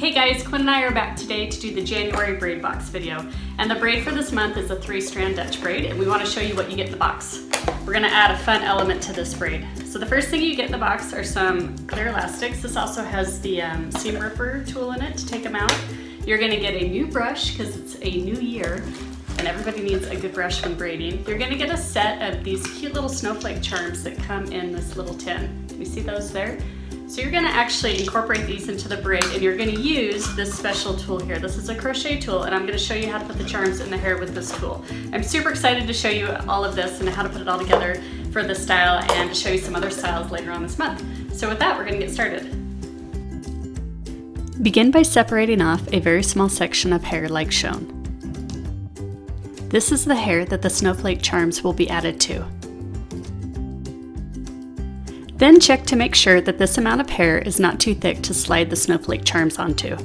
Hey guys, Quinn and I are back today to do the January braid box video. And the braid for this month is a 3-strand Dutch braid, and we want to show you what you get in the box. We're going to add a fun element to this braid. So the first thing you get in the box are some clear elastics. This also has the seam ripper tool in it to take them out. You're going to get a new brush because it's a new year and everybody needs a good brush when braiding. You're going to get a set of these cute little snowflake charms that come in this little tin. You see those there? So you're going to actually incorporate these into the braid, and you're going to use this special tool here. This is a crochet tool, and I'm going to show you how to put the charms in the hair with this tool. I'm super excited to show you all of this and how to put it all together for this style and to show you some other styles later on this month. So with that, we're going to get started. Begin by separating off a very small section of hair like shown. This is the hair that the snowflake charms will be added to. Then check to make sure that this amount of hair is not too thick to slide the snowflake charms onto.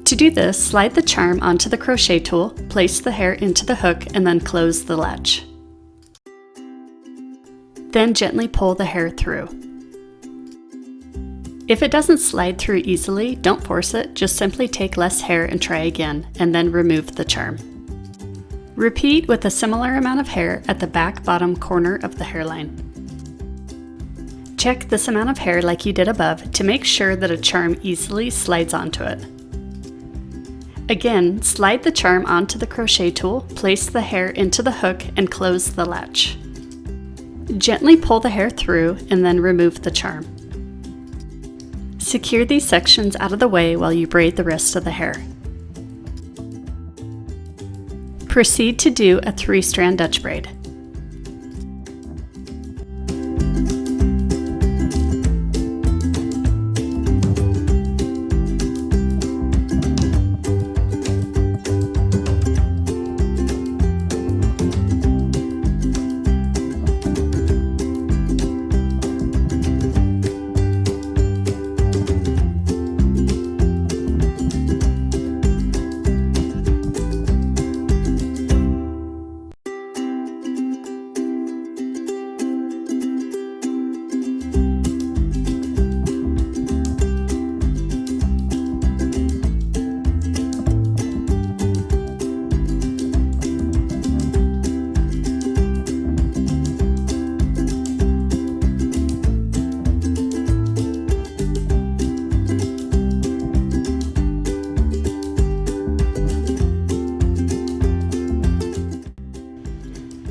To do this, slide the charm onto the crochet tool, place the hair into the hook, and then close the latch. Then gently pull the hair through. If it doesn't slide through easily, don't force it, just simply take less hair and try again, and then remove the charm. Repeat with a similar amount of hair at the back bottom corner of the hairline. Check this amount of hair like you did above to make sure that a charm easily slides onto it. Again, slide the charm onto the crochet tool, place the hair into the hook, and close the latch. Gently pull the hair through and then remove the charm. Secure these sections out of the way while you braid the rest of the hair. Proceed to do a 3-strand Dutch braid.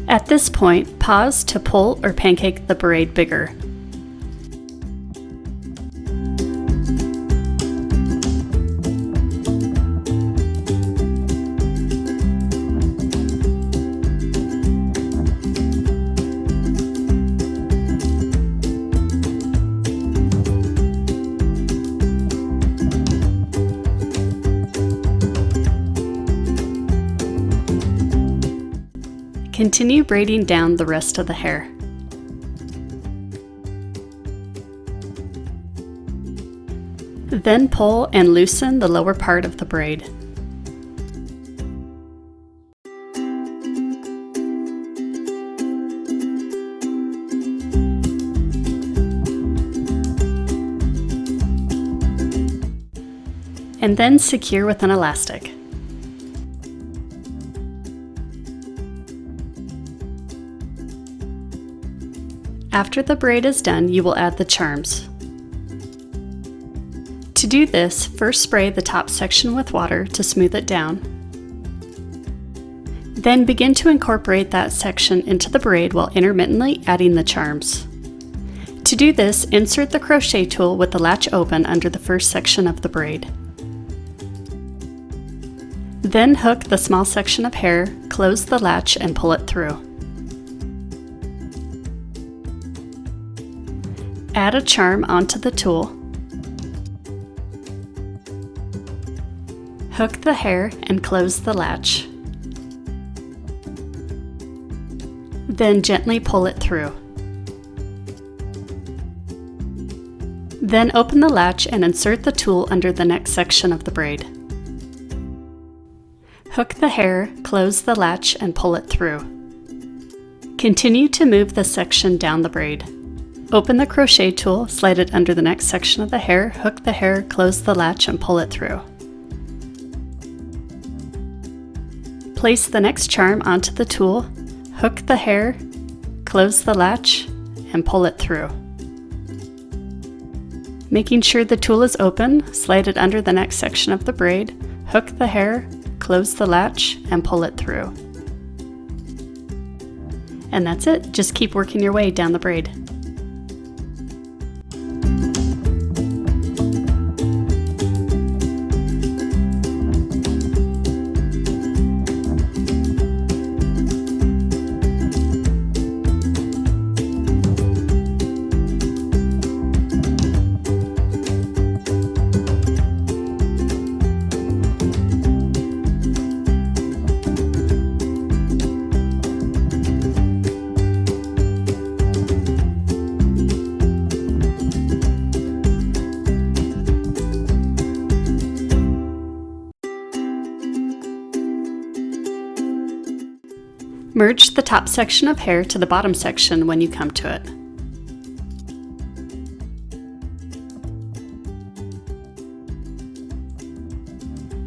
At this point, pause to pull or pancake the braid bigger. Continue braiding down the rest of the hair. Then pull and loosen the lower part of the braid. And then secure with an elastic. After the braid is done, you will add the charms. To do this, first spray the top section with water to smooth it down. Then begin to incorporate that section into the braid while intermittently adding the charms. To do this, insert the crochet tool with the latch open under the first section of the braid. Then hook the small section of hair, close the latch, and pull it through. Add a charm onto the tool. Hook the hair and close the latch. Then gently pull it through. Then open the latch and insert the tool under the next section of the braid. Hook the hair, close the latch, and pull it through. Continue to move the section down the braid. Open the crochet tool, slide it under the next section of the hair, hook the hair, close the latch, and pull it through. Place the next charm onto the tool, hook the hair, close the latch, and pull it through. Making sure the tool is open, slide it under the next section of the braid, hook the hair, close the latch, and pull it through. And that's it. Just keep working your way down the braid. Merge the top section of hair to the bottom section when you come to it.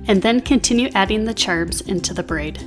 And then continue adding the charms into the braid.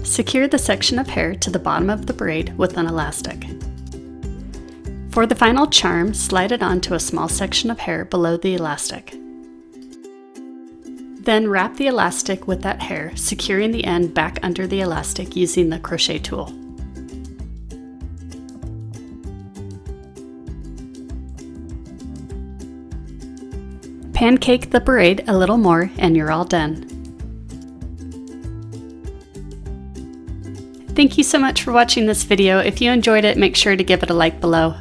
Secure the section of hair to the bottom of the braid with an elastic. For the final charm, slide it onto a small section of hair below the elastic. Then wrap the elastic with that hair, securing the end back under the elastic using the crochet tool. Pancake the braid a little more and you're all done. Thank you so much for watching this video. If you enjoyed it, make sure to give it a like below.